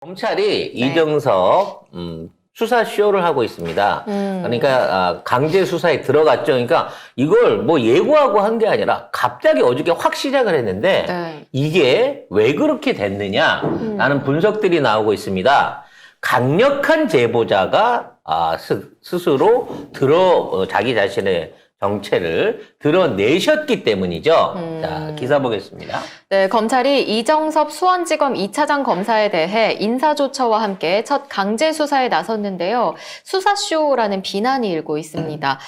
검찰이 이정석 수사 쇼를 하고 있습니다. 그러니까 강제 수사에 들어갔죠. 그러니까 이걸 뭐 예고하고 한 게 아니라 갑자기 어저께 확 시작을 했는데 네. 이게 왜 그렇게 됐느냐라는 분석들이 나오고 있습니다. 강력한 제보자가 스스로 자기 자신의 정체를 드러내셨기 때문이죠. 자, 기사 보겠습니다. 네, 검찰이 이정섭 수원지검 2차장 검사에 대해 인사조처와 함께 첫 강제 수사에 나섰는데요. 수사쇼라는 비난이 일고 있습니다.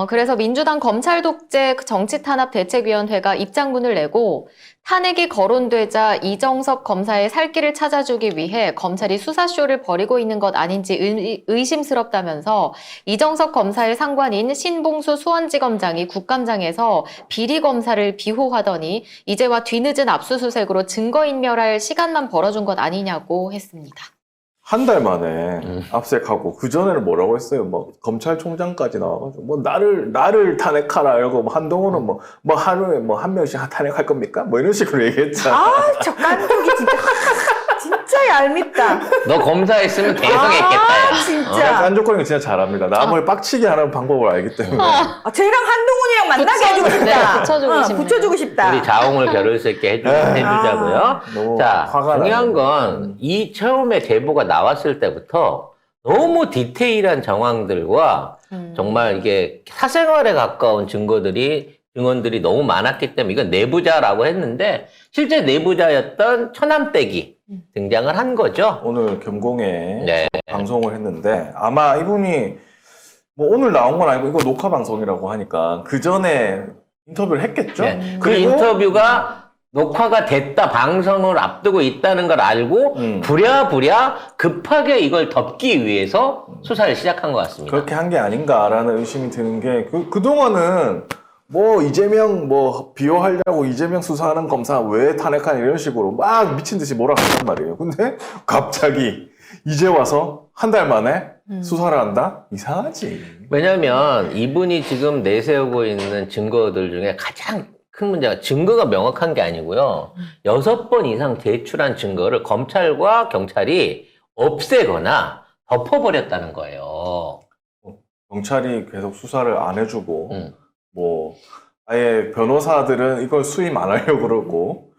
그래서 민주당 검찰독재 정치탄압대책위원회가 입장문을 내고 탄핵이 거론되자 이정섭 검사의 살 길을 찾아주기 위해 검찰이 수사쇼를 벌이고 있는 것 아닌지 의심스럽다면서 이정섭 검사의 상관인 신봉수 수원지검장이 국감장에서 비리검사를 비호하더니 이제와 뒤늦은 압수수색으로 증거인멸할 시간만 벌어준 것 아니냐고 했습니다. 한 달 만에 압색하고 그 전에는 뭐라고 했어요? 뭐 검찰총장까지 나와가지고 뭐 나를 탄핵하라 이러고 뭐 한동훈은 뭐 하루에 뭐 한 명씩 탄핵할 겁니까? 뭐 이런 식으로 얘기했잖아. 저 깐족이 진짜 얄밉다. 너 검사했으면 계속 했겠다. 야. 진짜. 깐족거리는 거 진짜 잘합니다. 남을 빡치게 하는 방법을 알기 때문에. 쟤랑 한동훈이랑 만나게 해주고 싶다. 붙여주고 싶네요. 붙여주고 싶다. 우리 자웅을 겨룰 수 있게 해주자고요. 너무 자, 화가 중요한 나네. 건 이 처음에 제보가 나왔을 때부터 너무 디테일한 정황들과 정말 이게 사생활에 가까운 증언들이 너무 많았기 때문에 이건 내부자라고 했는데 실제 내부자였던 처남댁이 등장을 한 거죠. 오늘 겸공에 네. 방송을 했는데 아마 이분이 뭐 오늘 나온 건 아니고 이거 녹화 방송이라고 하니까 그 전에 인터뷰를 했겠죠? 네. 그 인터뷰가 녹화가 됐다, 방송을 앞두고 있다는 걸 알고 부랴부랴 급하게 이걸 덮기 위해서 수사를 시작한 것 같습니다. 그렇게 한 게 아닌가라는 의심이 드는 게 그동안은 뭐 이재명 뭐 비호하려고 이재명 수사하는 검사 왜 탄핵하냐 이런 식으로 막 미친 듯이 몰아갔단 말이에요. 근데 갑자기 이제 와서 한 달 만에 수사를 한다? 이상하지. 왜냐하면 이분이 지금 내세우고 있는 증거들 중에 가장 큰 문제가 증거가 명확한 게 아니고요. 6번 이상 제출한 증거를 검찰과 경찰이 없애거나 덮어버렸다는 거예요. 경찰이 계속 수사를 안 해주고 뭐 아예 변호사들은 이걸 수임 안 하려고 그러고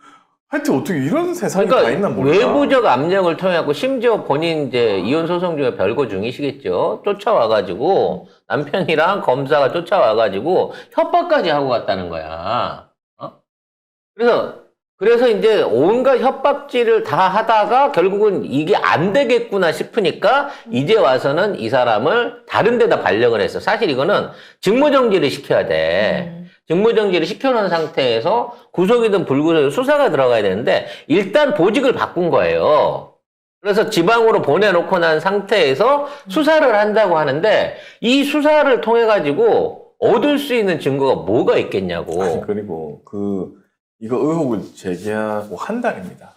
하여튼 어떻게 이런 세상이 다 있나 몰라. 외부적 압력을 통해갖고 심지어 본인 이제 이혼 소송 중에 별거 중이시겠죠. 쫓아와가지고 남편이랑 검사가 쫓아와가지고 협박까지 하고 갔다는 거야. 그래서 이제 온갖 협박질을 다 하다가 결국은 이게 안 되겠구나 싶으니까 이제 와서는 이 사람을 다른 데다 발령을 했어. 사실 이거는 직무정지를 시켜야 돼. 직무정지를 시켜놓은 상태에서 구속이든 불구속이든 수사가 들어가야 되는데 일단 보직을 바꾼 거예요. 그래서 지방으로 보내놓고 난 상태에서 수사를 한다고 하는데 이 수사를 통해 가지고 얻을 수 있는 증거가 뭐가 있겠냐고. 아니, 그리고 이거 의혹을 제기하고 한 달입니다.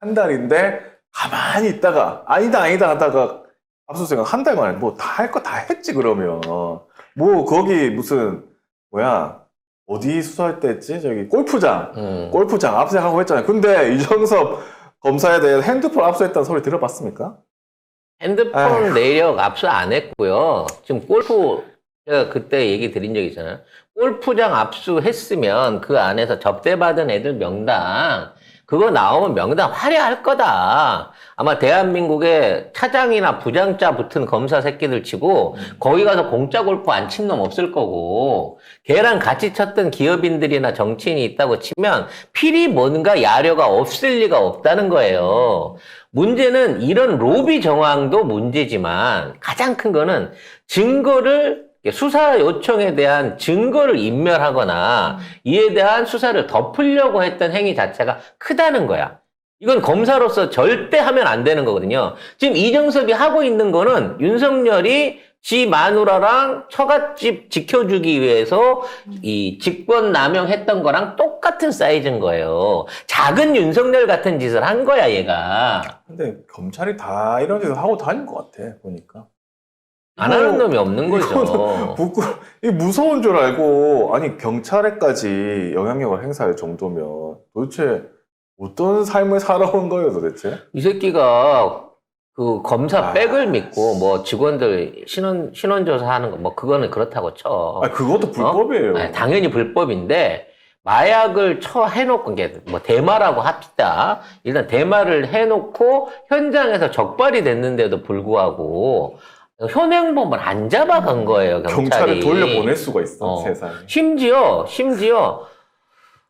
한 달인데 가만히 있다가 아니다 하다가 압수수색 한 달 만에 뭐 다 할 거 다 했지 그러면 뭐 거기 무슨 어디 수사할 때 했지? 저기 골프장 압수하고 했잖아요. 근데 이정섭 검사에 대해 핸드폰 압수했다는 소리 들어봤습니까? 핸드폰 내역 압수 안 했고요. 지금 제가 그때 얘기 드린 적 있잖아요. 골프장 압수했으면 그 안에서 접대받은 애들 명단, 그거 나오면 명단 화려할 거다. 아마 대한민국에 차장이나 부장자 붙은 검사 새끼들 치고 거기 가서 공짜 골프 안 친 놈 없을 거고 걔랑 같이 쳤던 기업인들이나 정치인이 있다고 치면 필히 뭔가 야료가 없을 리가 없다는 거예요. 문제는 이런 로비 정황도 문제지만 가장 큰 거는 수사 요청에 대한 증거를 인멸하거나 이에 대한 수사를 덮으려고 했던 행위 자체가 크다는 거야. 이건 검사로서 절대 하면 안 되는 거거든요. 지금 이정섭이 하고 있는 거는 윤석열이 지 마누라랑 처갓집 지켜주기 위해서 이 직권 남용했던 거랑 똑같은 사이즈인 거예요. 작은 윤석열 같은 짓을 한 거야, 얘가. 근데 검찰이 다 이런 짓을 하고 다닌 것 같아 보니까. 안 하는 놈이 없는 거죠. 이 무서운 줄 알고 아니 경찰에까지 영향력을 행사할 정도면 도대체 어떤 삶을 살아온 거예요 도대체? 이 새끼가 그 검사 아, 백을 믿고 뭐 직원들 신원 조사하는 거 뭐 그거는 그렇다고 쳐. 그것도 불법이에요. 아니, 당연히 불법인데 마약을 해놓고 이게 뭐 대마라고 합시다. 일단 대마를 해놓고 현장에서 적발이 됐는데도 불구하고 현행범을 안 잡아간 거예요, 경찰이. 경찰을 돌려보낼 수가 있어, 세상에. 심지어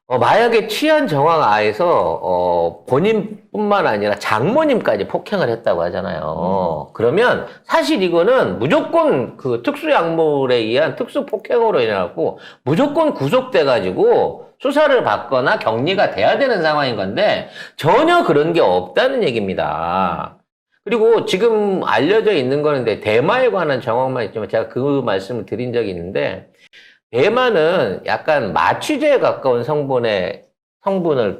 마약에 취한 정황 하에서 본인뿐만 아니라 장모님까지 폭행을 했다고 하잖아요. 그러면 사실 이거는 무조건 그 특수약물에 의한 특수폭행으로 인해갖고 무조건 구속돼가지고 수사를 받거나 격리가 돼야 되는 상황인 건데 전혀 그런 게 없다는 얘기입니다. 그리고 지금 알려져 있는 거는데 대마에 관한 정황만 있지만 제가 그 말씀을 드린 적이 있는데 대마는 약간 마취제에 가까운 성분을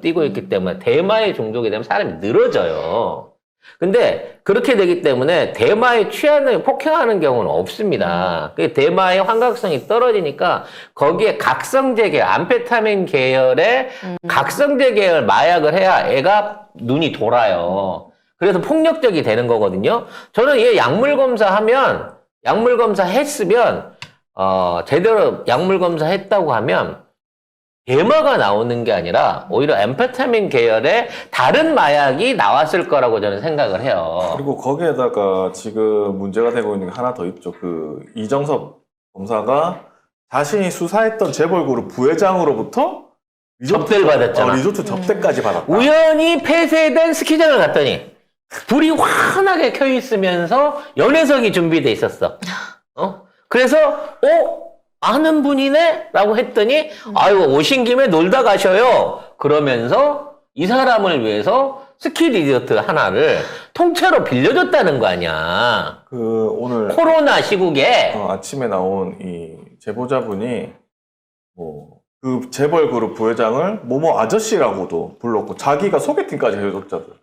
띠고 있기 때문에 대마에 중독이 되면 사람이 늘어져요. 근데 그렇게 되기 때문에 대마에 취하는 폭행하는 경우는 없습니다. 대마의 환각성이 떨어지니까 거기에 각성제 계열, 암페타민 계열의 각성제 계열 마약을 해야 애가 눈이 돌아요. 그래서 폭력적이 되는 거거든요. 저는 얘 약물 검사 했으면 제대로 약물 검사 했다고 하면 대마가 나오는 게 아니라 오히려 앰페타민 계열의 다른 마약이 나왔을 거라고 저는 생각을 해요. 그리고 거기에다가 지금 문제가 되고 있는 게 하나 더 있죠. 그 이정섭 검사가 자신이 수사했던 재벌그룹 부회장으로부터 접대를 받았잖아. 리조트 접대까지 받았다. 우연히 폐쇄된 스키장을 갔더니 불이 환하게 켜 있으면서 연회석이 준비돼 있었어. 그래서 아는 분이네? 라고 했더니 아이고 오신 김에 놀다 가셔요. 그러면서 이 사람을 위해서 스키 리조트 하나를 통째로 빌려줬다는 거 아니야. 오늘 코로나 시국에 아침에 나온 이 제보자분이 그 재벌그룹 부회장을 뭐뭐 아저씨라고도 불렀고 자기가 소개팅까지 해줬잖아요.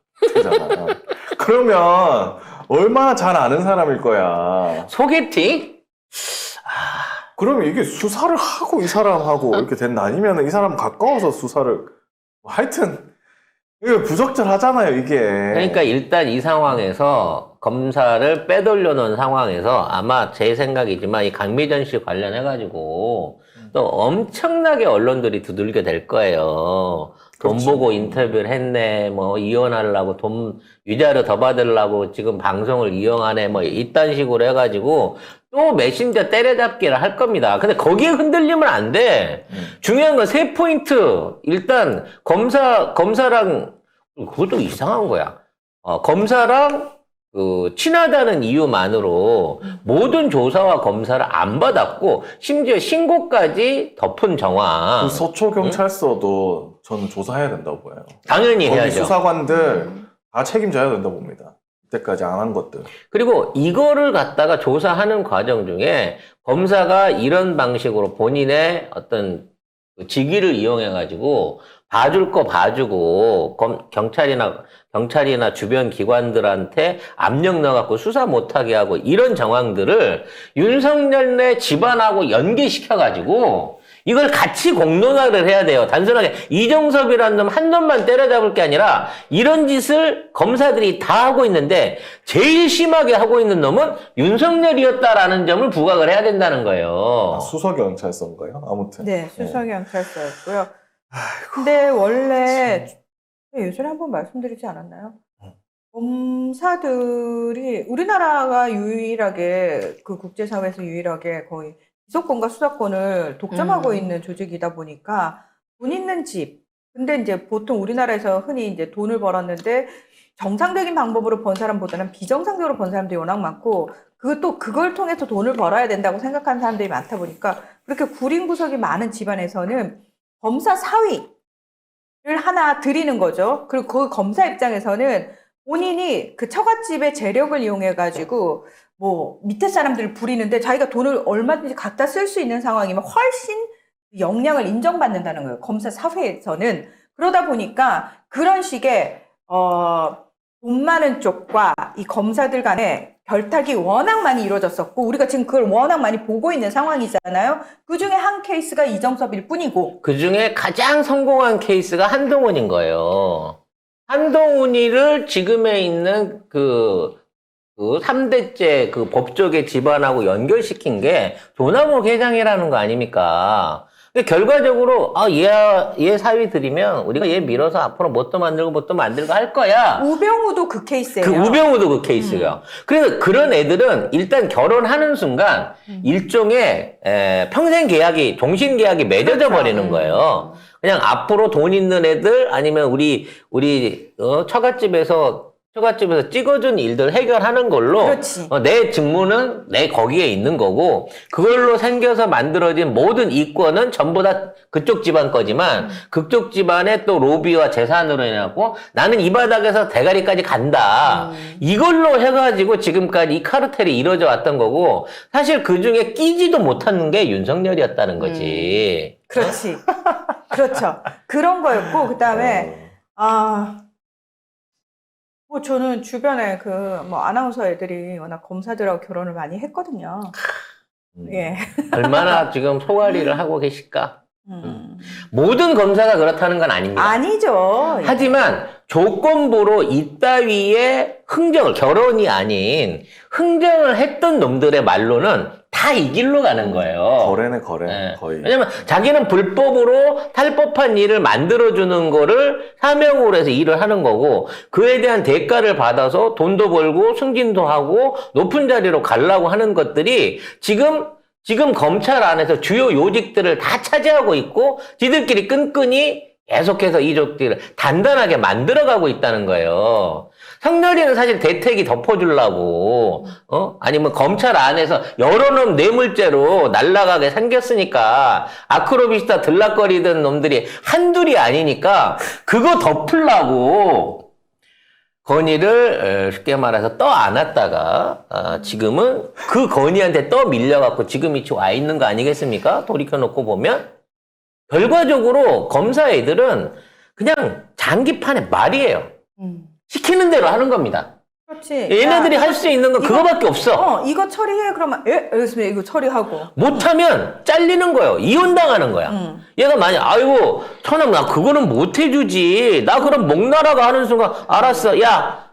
그러면 얼마나 잘 아는 사람일 거야. 소개팅? 그러면 이게 수사를 하고 이 사람하고 이렇게 된다 아니면 이 사람 가까워서 수사를 하여튼 이게 부적절하잖아요 이게. 그러니까 일단 이 상황에서 검사를 빼돌려 놓은 상황에서 아마 제 생각이지만 이 강미전 씨 관련해가지고 또 엄청나게 언론들이 두들겨 댈 거예요. 돈 그렇지. 보고 인터뷰를 했네, 뭐 이혼하려고 돈 위자료 더 받으려고 지금 방송을 이용하네, 뭐 이딴 식으로 해가지고 또 메신저 때려잡기를 할 겁니다. 근데 거기에 흔들리면 안 돼. 중요한 건 세 포인트. 일단 검사랑 그것도 이상한 거야. 검사랑 친하다는 이유만으로 모든 조사와 검사를 안 받았고 심지어 신고까지 덮은 정황. 그 서초경찰서도 저는 조사해야 된다고 봐요. 당연히 거기 해야죠. 수사관들 다 책임져야 된다고 봅니다. 이때까지 안 한 것들. 그리고 이거를 갖다가 조사하는 과정 중에 검사가 이런 방식으로 본인의 어떤 직위를 이용해가지고 봐줄 거 봐주고 경찰이나 주변 기관들한테 압력 넣어갖고 수사 못하게 하고 이런 정황들을 윤석열의 집안하고 연계시켜가지고 이걸 같이 공론화를 해야 돼요. 단순하게 이정섭이라는 놈 한 놈만 때려잡을 게 아니라 이런 짓을 검사들이 다 하고 있는데 제일 심하게 하고 있는 놈은 윤석열이었다라는 점을 부각을 해야 된다는 거예요. 수서경찰서인가요? 아무튼. 네, 수서경찰서였고요. 근데 원래 예전에 한번 말씀드리지 않았나요? 검사들이 우리나라가 유일하게 그 국제사회에서 유일하게 거의 기소권과 수사권을 독점하고 있는 조직이다 보니까 돈 있는 집. 근데 이제 보통 우리나라에서 흔히 이제 돈을 벌었는데 정상적인 방법으로 번 사람보다는 비정상적으로 번 사람들이 워낙 많고 그것도 그걸 통해서 돈을 벌어야 된다고 생각하는 사람들이 많다 보니까 그렇게 구린구석이 많은 집안에서는 검사 사위를 하나 드리는 거죠. 그리고 그 검사 입장에서는 본인이 그 처갓집의 재력을 이용해가지고 뭐 밑에 사람들을 부리는데 자기가 돈을 얼마든지 갖다 쓸 수 있는 상황이면 훨씬 역량을 인정받는다는 거예요. 검사 사회에서는. 그러다 보니까 그런 식의 돈 많은 쪽과 이 검사들 간에 결탁이 워낙 많이 이루어졌었고 우리가 지금 그걸 워낙 많이 보고 있는 상황이잖아요. 그중에 한 케이스가 이정섭일 뿐이고 그중에 가장 성공한 케이스가 한동훈인 거예요. 한동훈이를 지금에 있는 그 그 3대째 그 법조계 집안하고 연결시킨 게 조남욱 회장이라는 거 아닙니까? 근데 결과적으로 얘 사위 들이면 우리가 얘 밀어서 앞으로 뭣도 만들고 할 거야. 우병우도 그 케이스예요. 그 우병우도 그 케이스예요. 그래서 그런 애들은 일단 결혼하는 순간 일종의 평생 계약이 종신 계약이 맺어져 버리는 거예요. 그냥 앞으로 돈 있는 애들 아니면 우리 처갓집에서 찍어준 일들 해결하는 걸로 그렇지. 내 직무는 내 거기에 있는 거고 그걸로 생겨서 만들어진 모든 이권은 전부 다 그쪽 집안 거지만 그쪽 집안의 또 로비와 재산으로 해갖고 나는 이 바닥에서 대가리까지 간다. 이걸로 해가지고 지금까지 이 카르텔이 이루어져 왔던 거고 사실 그중에 끼지도 못하는 게 윤석열이었다는 거지. 그렇지. 그렇죠. 그런 거였고, 그 다음에, 뭐 저는 주변에 아나운서 애들이 워낙 검사들하고 결혼을 많이 했거든요. 예. 얼마나 지금 소화리를 하고 계실까? 음. 모든 검사가 그렇다는 건 아닙니다. 아니죠. 예. 하지만 조건부로 이따위의 결혼이 아닌 흥정을 했던 놈들의 말로는 다 이 길로 가는 거예요. 거래네, 거래. 네. 거의. 왜냐면 자기는 불법으로 탈법한 일을 만들어주는 거를 사명으로 해서 일을 하는 거고 그에 대한 대가를 받아서 돈도 벌고 승진도 하고 높은 자리로 가려고 하는 것들이 지금 검찰 안에서 주요 요직들을 다 차지하고 있고 지들끼리 끈끈이 계속해서 이족들을 단단하게 만들어가고 있다는 거예요. 성렬이는 사실 대택이 덮어주려고, 아니면 검찰 안에서 여러 놈 뇌물죄로 날아가게 생겼으니까, 아크로비스타 들락거리던 놈들이 한둘이 아니니까, 그거 덮으려고, 건의를 쉽게 말해서 떠 안았다가, 지금은 그 건의한테 떠 밀려갖고 지금 이치 와 있는 거 아니겠습니까? 돌이켜놓고 보면. 결과적으로 검사 애들은 그냥 장기판의 말이에요. 시키는 대로 하는 겁니다. 그렇지. 얘네들이 할 수 있는 건 그거밖에 없어. 이거 처리해. 그러면, 알겠습니다. 이거 처리하고. 못하면 잘리는 거예요. 이혼당하는 거야. 얘가 만약, 아이고, 천암, 나 그거는 못 해주지. 나 그럼 목나라가 하는 순간, 알았어. 야,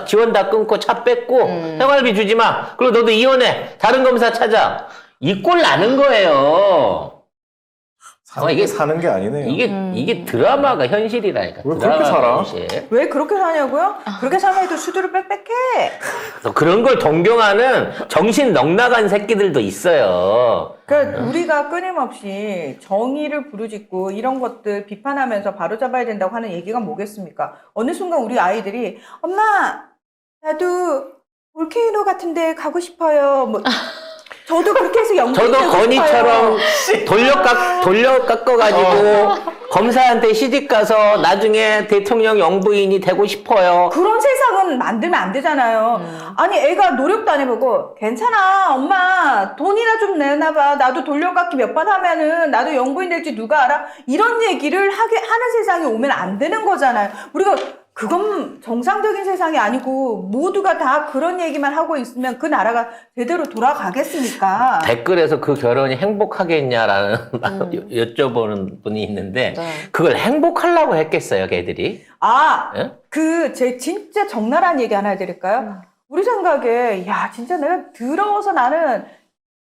지원 다 끊고 차 뺐고, 생활비 주지 마. 그리고 너도 이혼해. 다른 검사 찾아. 이 꼴 나는 거예요. 이게 사는 게 아니네요. 이게 드라마가 현실이라니까. 왜 그렇게 살아? 현실. 왜 그렇게 사냐고요? 그렇게 살아도 수두를 빽빽해. 그런 걸 동경하는 정신 넉나간 새끼들도 있어요. 그러니까 우리가 끊임없이 정의를 부르짖고 이런 것들 비판하면서 바로잡아야 된다고 하는 얘기가 뭐겠습니까? 어느 순간 우리 아이들이 엄마 나도 볼케이노 같은 데 가고 싶어요. 저도 그렇게 해서 연구를 저도 건이처럼 돌려 깎아가지고 검사한테 시집 가서 나중에 대통령 영부인이 되고 싶어요. 그런 세상은 만들면 안 되잖아요. 아니 애가 노력도 안 해보고 괜찮아 엄마 돈이나 좀 내놔봐 나도 돌려깎기 몇 번 하면은 나도 영부인 될지 누가 알아? 이런 얘기를 하는 세상이 오면 안 되는 거잖아요. 우리가 그건 정상적인 세상이 아니고 모두가 다 그런 얘기만 하고 있으면 그 나라가 제대로 돌아가겠습니까? 댓글에서 그 결혼이 행복하겠냐라는 여쭤보는 분이 있는데 네. 그걸 행복하려고 했겠어요, 걔들이? 예? 제 진짜 적나라한 얘기 하나 해드릴까요? 우리 생각에, 야, 진짜 내가 더러워서 나는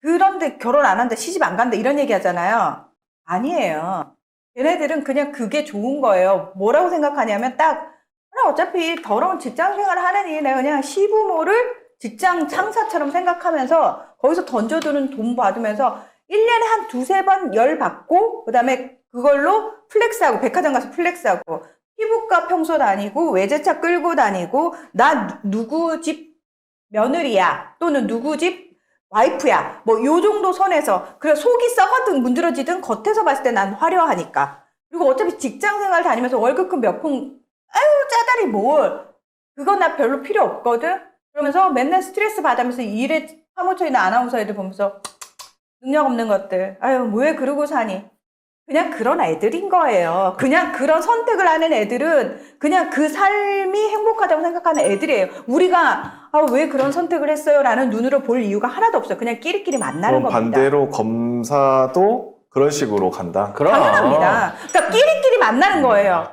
그런데 결혼 안 한다, 시집 안 간다, 이런 얘기 하잖아요. 아니에요. 얘네들은 그냥 그게 좋은 거예요. 뭐라고 생각하냐면 어차피 더러운 직장 생활을 하느니 내가 그냥 시부모를 직장 창사처럼 생각하면서 거기서 던져두는 돈 받으면서 1년에 한 두세 번 열 받고 그 다음에 그걸로 플렉스하고 백화점 가서 플렉스하고 피부과 평소 다니고 외제차 끌고 다니고 나 누구 집 며느리야 또는 누구 집 와이프야 요 정도 선에서 그래 속이 썩어든 문드러지든 겉에서 봤을 때 난 화려하니까 그리고 어차피 직장 생활 다니면서 월급금 몇 푼 아유 짜다리 뭘 그건 나 별로 필요 없거든 그러면서 맨날 스트레스 받으면서 일에 파묻혀 있는 아나운서 애들 보면서 능력 없는 것들 아유 왜 그러고 사니 그냥 그런 애들인 거예요. 그냥 그런 선택을 하는 애들은 그냥 그 삶이 행복하다고 생각하는 애들이에요. 우리가 왜 그런 선택을 했어요? 라는 눈으로 볼 이유가 하나도 없어요. 그냥 끼리끼리 만나는 그럼 겁니다. 반대로 검사도 그런 식으로 간다? 그럼. 당연합니다. 그러니까 끼리끼리 만나는 거예요.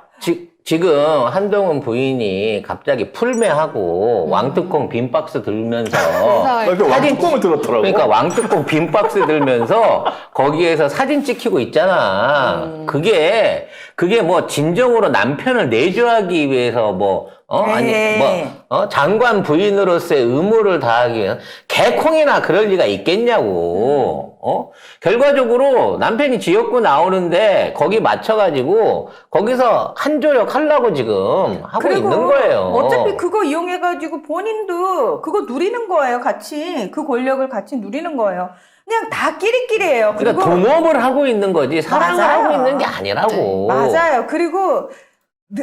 지금 한동훈 부인이 갑자기 풀매하고 왕뚜껑 빈 박스 들면서 인사할 이렇게 왕뚜껑을 들었더라고. 그러니까 왕뚜껑 빈 박스 들면서 거기에서 사진 찍히고 있잖아. 그게 뭐 진정으로 남편을 내조하기 위해서 장관 부인으로서의 의무를 다하기 위해서 개콩이나 그럴 리가 있겠냐고. 결과적으로 남편이 지역구 나오는데 거기 맞춰가지고 거기서 한 조력 하려고 지금 하고 그리고 있는 거예요. 어차피 그거 이용해가지고 본인도 그거 누리는 거예요. 같이 그 권력을 같이 누리는 거예요. 그냥 다 끼리끼리예요. 그러니까 동업을 하고 있는 거지 사랑을 맞아요. 하고 있는 게 아니라고. 맞아요. 그리고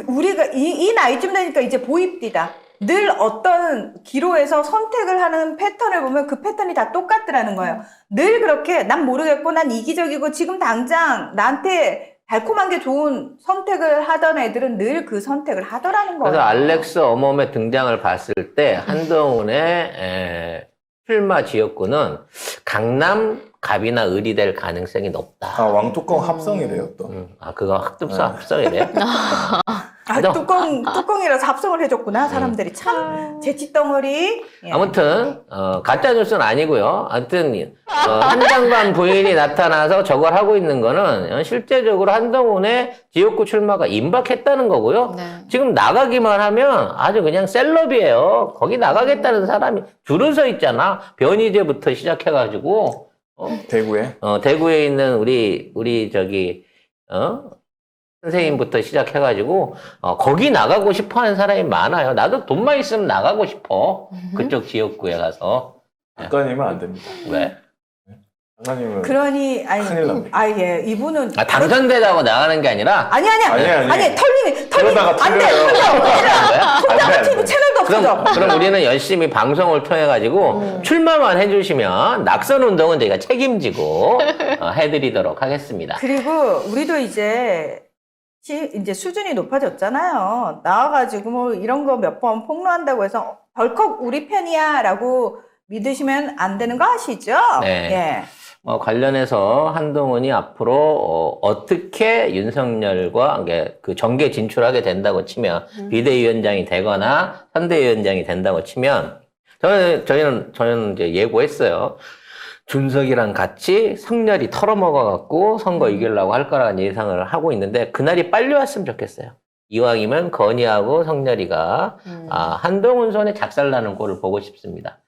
우리가 이 나이쯤 되니까 이제 보입디다. 늘 어떤 기로에서 선택을 하는 패턴을 보면 그 패턴이 다 똑같더라는 거예요. 늘 그렇게 난 모르겠고 난 이기적이고 지금 당장 나한테 달콤한 게 좋은 선택을 하던 애들은 늘 그 선택을 하더라는 거예요. 그래서 알렉스 어멈의 등장을 봤을 때 한동훈의 출마 지역구는 강남, 갑이나 을이 될 가능성이 높다. 아, 왕뚜껑 합성이래요, 또. 그거 합성이래요? 뚜껑이라서 합성을 해줬구나. 사람들이 참 재치덩어리. 예. 아무튼 가짜 뉴스는 아니고요. 아무튼 한 장관 부인이 나타나서 저걸 하고 있는 거는 실제적으로 한동훈의 지역구 출마가 임박했다는 거고요. 네. 지금 나가기만 하면 아주 그냥 셀럽이에요. 거기 나가겠다는 사람이 줄을 서 있잖아. 변희재부터 시작해가지고 대구에. 대구에 있는 우리 저기 선생님부터 시작해가지고 거기 나가고 싶어하는 사람이 많아요. 나도 돈만 있으면 나가고 싶어. 그쪽 지역구에 가서. 작가님은 안 됩니다. 왜? 작가님은 그러니 큰일 납니다. 예 이분은 당선되다고 나가는 게 아니라 아니 털림이 그러다가 안 돼. 틀려요. 통장 안 돼. TV 채널도 없어져. 그럼 우리는 열심히 방송을 통해 가지고 출마만 해주시면 낙선 운동은 저희가 책임지고 해드리도록 하겠습니다. 그리고 우리도 이제 수준이 높아졌잖아요. 나와가지고 뭐 이런 거 몇 번 폭로한다고 해서 덜컥 우리 편이야라고 믿으시면 안 되는 거 아시죠? 네. 예. 관련해서 한동훈이 앞으로 어떻게 윤석열과 그 정계 진출하게 된다고 치면 비대위원장이 되거나 선대위원장이 된다고 치면 저희는 이제 예고했어요. 준석이랑 같이 성렬이 털어먹어갖고 선거 이기려고 할 거라는 예상을 하고 있는데 그날이 빨리 왔으면 좋겠어요. 이왕이면 건희하고 성렬이가 한동훈 손에 작살나는 꼴을 보고 싶습니다.